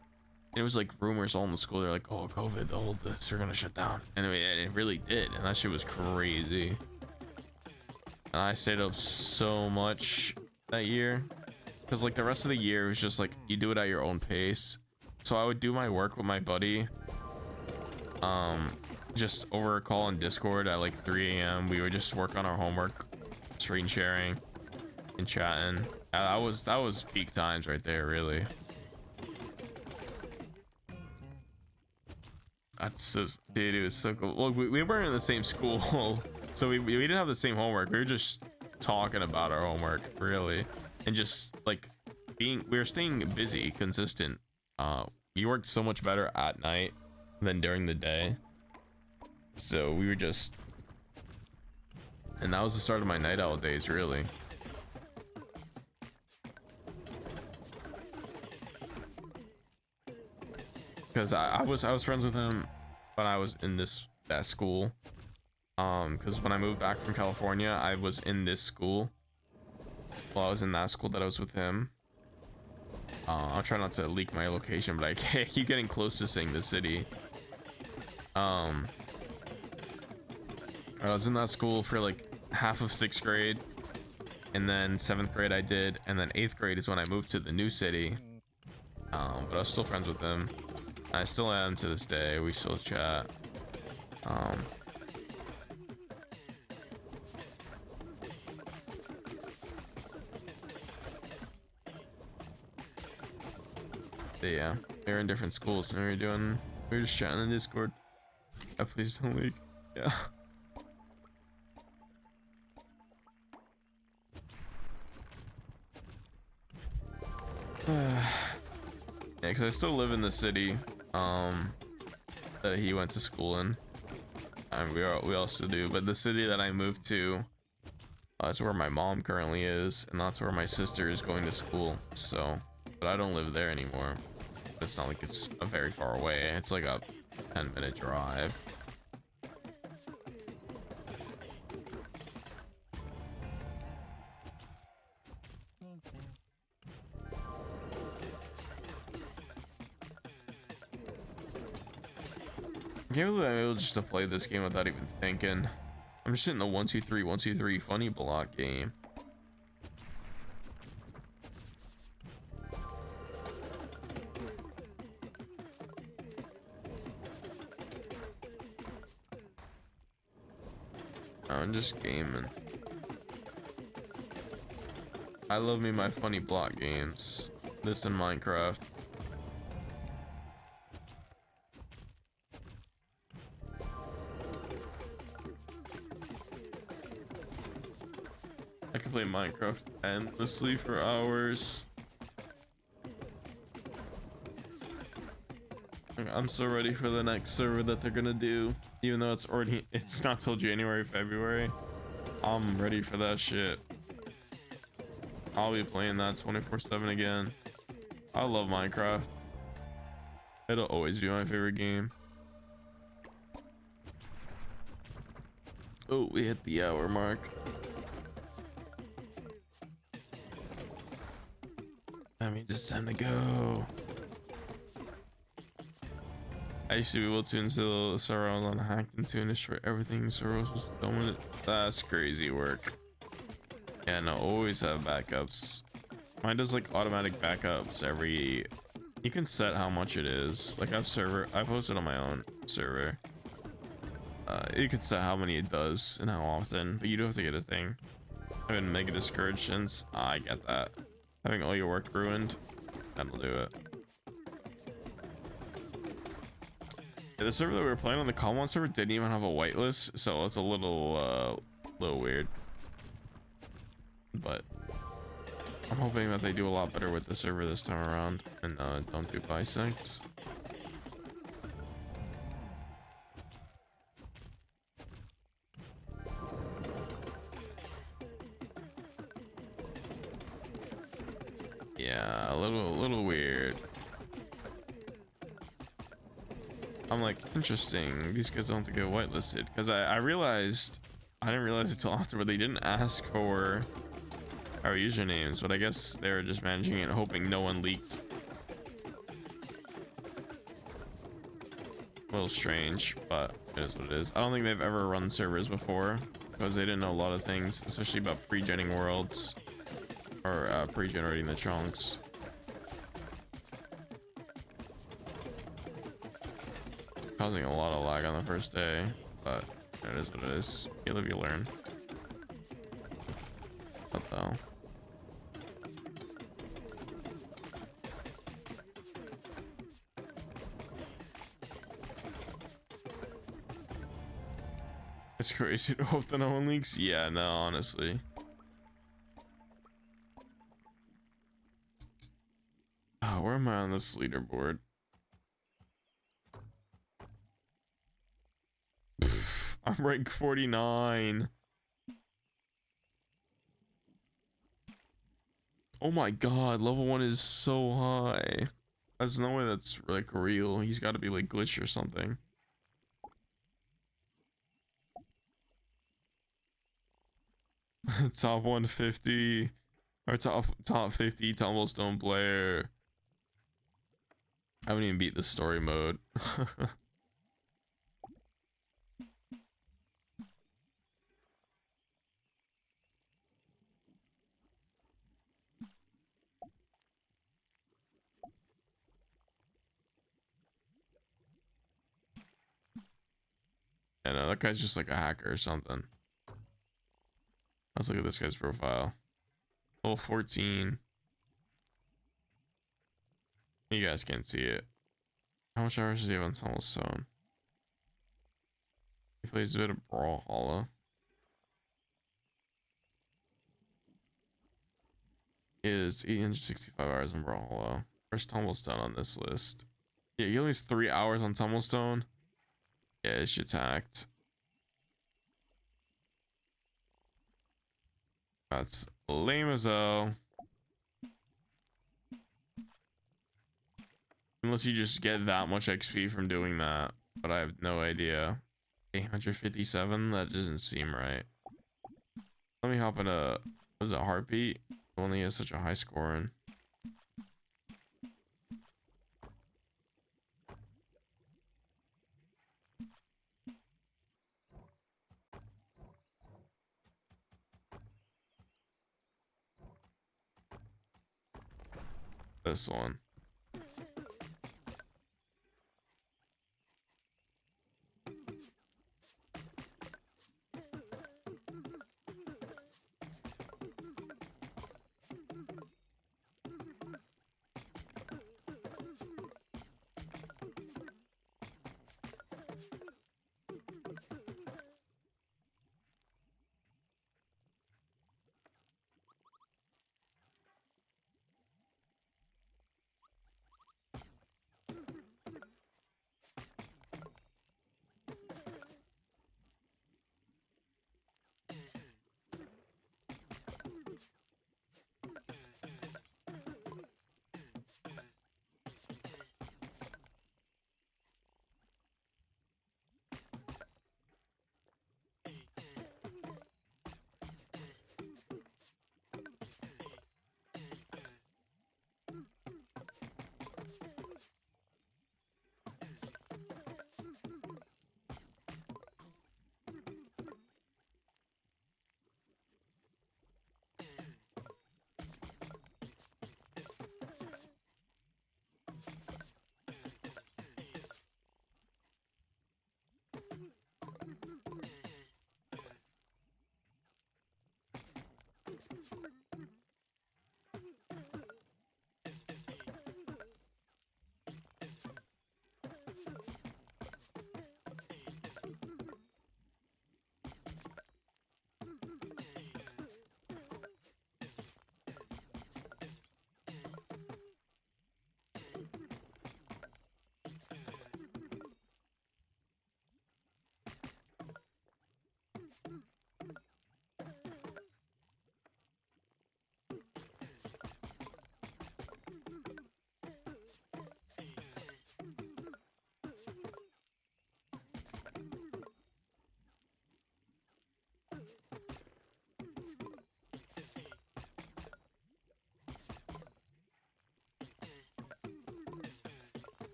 it was like rumors all in the school. They're like, oh, COVID, all this, we're gonna shut down. Anyway, and it really did, and that shit was crazy. And I stayed up so much that year because like the rest of the year was just like you do it at your own pace. So I would do my work with my buddy just over a call on Discord at like 3 a.m. We would just work on our homework, screen sharing and chatting. That was peak times right there, really. That's so, dude, it was so cool. Well, we weren't in the same school, so we didn't have the same homework. We were just talking about our homework, really, and just like we were staying busy, consistent. We worked so much better at night than during the day, so we were just, and that was the start of my night owl days, really. Because I was friends with him when I was in that school. Because when I moved back from California, I was in this school. Well, I was in that school that I was with him. I'll try not to leak my location, but I keep getting close to saying the city. I was in that school for like half of 6th grade, and then 7th grade I did, and then 8th grade is when I moved to the new city. But I was still friends with him. I still am to this day. We still chat. But yeah, we were in different schools, and we were just chatting in Discord. Please don't leak. Yeah. Yeah, because I still live in the city that he went to school in. And we also do, but the city that I moved to is where my mom currently is, and that's where my sister is going to school. So, but I don't live there anymore. It's not like it's very far away. It's like a 10-minute drive. I can't believe I'm able just to play this game without even thinking. I'm just hitting the 1 2 3 1 2 3 funny block game. I'm just gaming. I love me my funny block games. This and Minecraft. I can play Minecraft endlessly for hours. I'm so ready for the next server that they're gonna do. Even though it's not till January, February. I'm ready for that shit. I'll be playing that 24/7 again. I love Minecraft. It'll always be my favorite game. Oh, we hit the hour mark. That means it's time to go. I used to be able to until the server was unhacked and to destroy everything. Server was done with it. That's crazy work. Yeah, no, always have backups. Mine does like automatic backups every. You can set how much it is. Like I've posted on my own server. You can set how many it does and how often, but you do have to get a thing. I've been mega discouraged since. I get that. Having all your work ruined, that'll do it. Yeah, the server that we were playing on, the Calm server, didn't even have a whitelist, so it's a little weird. But I'm hoping that they do a lot better with the server this time around and don't do bisects. Yeah, a little weird. I'm like, interesting. These guys don't have to get whitelisted because I realized I didn't realize it till after, but they didn't ask for our usernames, but I guess they're just managing it, hoping no one leaked. A little strange, but it is what it is. I don't think they've ever run servers before because they didn't know a lot of things, especially about pre-genning worlds or pre-generating the chunks. Causing a lot of lag on the first day, but it is what it is. You live, you learn. What the hell? It's crazy to hope that no one leaks. Yeah, no, honestly. Oh, where am I on this leaderboard? Pff, I'm rank 49. Oh my god, level 1 is so high. There's no way that's like real. He's got to be like glitched or something. Top 150 or top 50 Tumblestone player. I haven't even beat the story mode. And that guy's just like a hacker or something. Let's look at this guy's profile. Level 14. You guys can't see it. How much hours does he have on Tumblestone? He plays a bit of Brawlhalla. Is 865 hours on Brawlhalla. Where's Tumblestone on this list? Yeah, he only has 3 hours on Tumblestone. Yeah, this shit's hacked. That's lame as hell. Unless you just get that much XP from doing that. But I have no idea. 857? That doesn't seem right. Let me hop in a... Was it Heartbeat? The one he has such a high score in. This one.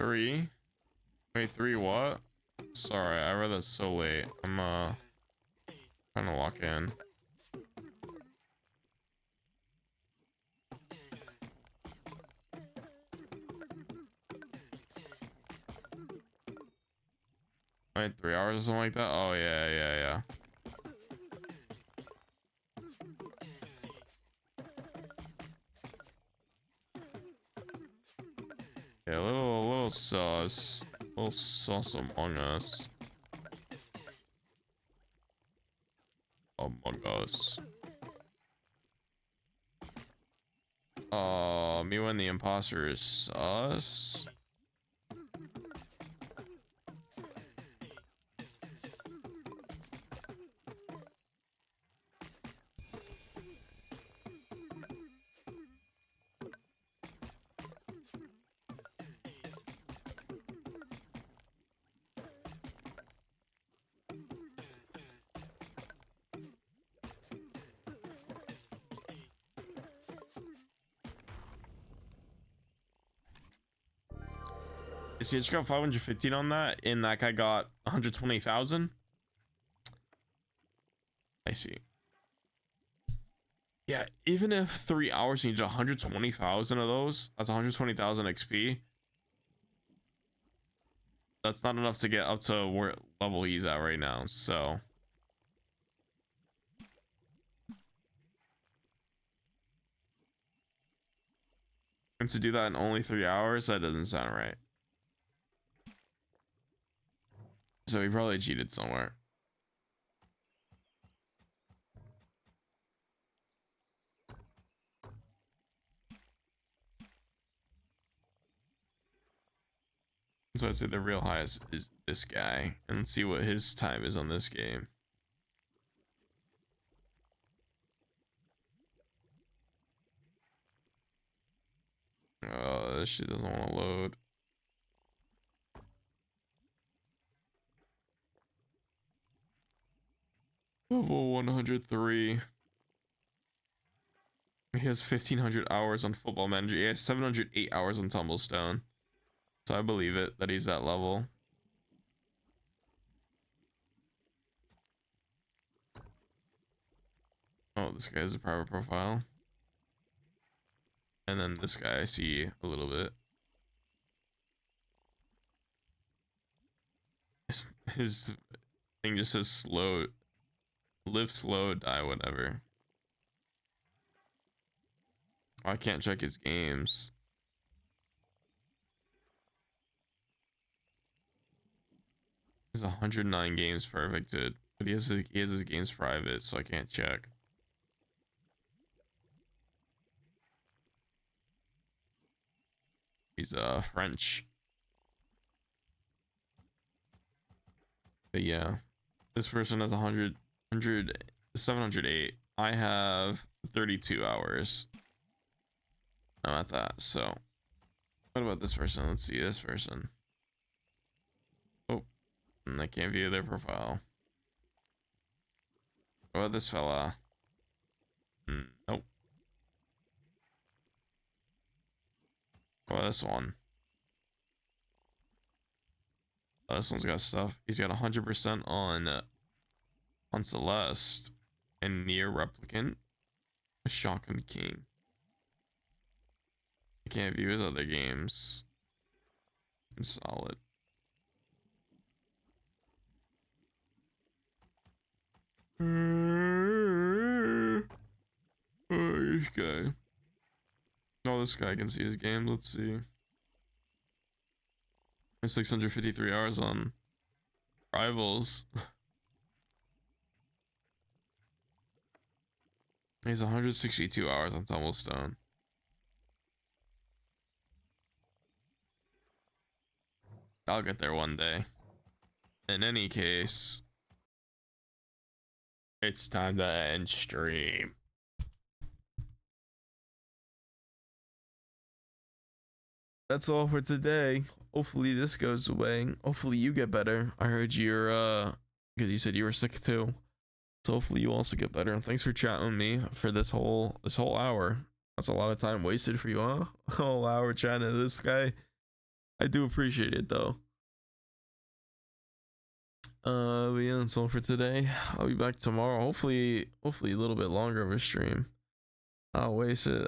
3. Wait, 3 what? Sorry, I read that so late. I'm trying to lock in. Wait, 3 hours or something like that? Oh yeah. Yeah, a little sauce. A little sauce among us. Among us. Me when the imposter is us. See, I just got 515 on that, and that guy got 120,000. I see. Yeah, even if 3 hours you need 120,000 of those, that's 120,000 XP. That's not enough to get up to where level he's at right now, so. And to do that in only 3 hours, that doesn't sound right. So he probably cheated somewhere. So I'd say the real highest is this guy, and see what his time is on this game. Oh, this shit doesn't want to load. Level 103. He has 1,500 hours on Football Manager. He has 708 hours on Tumblestone. So I believe it, that he's that level. Oh, this guy has a private profile. And then this guy I see a little bit. His thing just says slow. Live slow, die whatever. Oh, I can't check his games. He's 109 games perfected, but he has his games private, so I can't check. He's French. But yeah, this person has 708. I have 32 hours. I'm at that. So what about this person? Let's see this person. Oh, and I can't view their profile. What about this fella? Nope. What about this one? Oh, this one's got stuff. He's got 100% on Celeste and Near Replicant. Shotgun King. I can't view his other games. It's solid. Oh, this guy. Oh, this guy can see his games. Let's see. 653 hours on Rivals. He's 162 hours on Tumblestone. I'll get there one day. In any case, it's time to end stream. That's all for today. Hopefully this goes away. Hopefully you get better. I heard you're because you said you were sick too. So hopefully you also get better. And thanks for chatting with me for this whole hour. That's a lot of time wasted for you, huh? A whole hour chatting to this guy. I do appreciate it though. But yeah, that's all for today. I'll be back tomorrow. Hopefully a little bit longer of a stream. I'll waste it.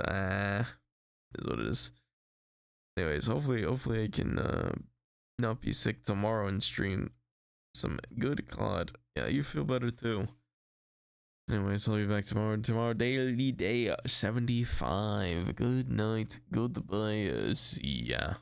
Is what it is. Anyways, hopefully I can not be sick tomorrow and stream some good COD. Yeah, you feel better too. Anyways, I'll be back tomorrow. Tomorrow, daily day 75. Good night. Goodbye. See ya.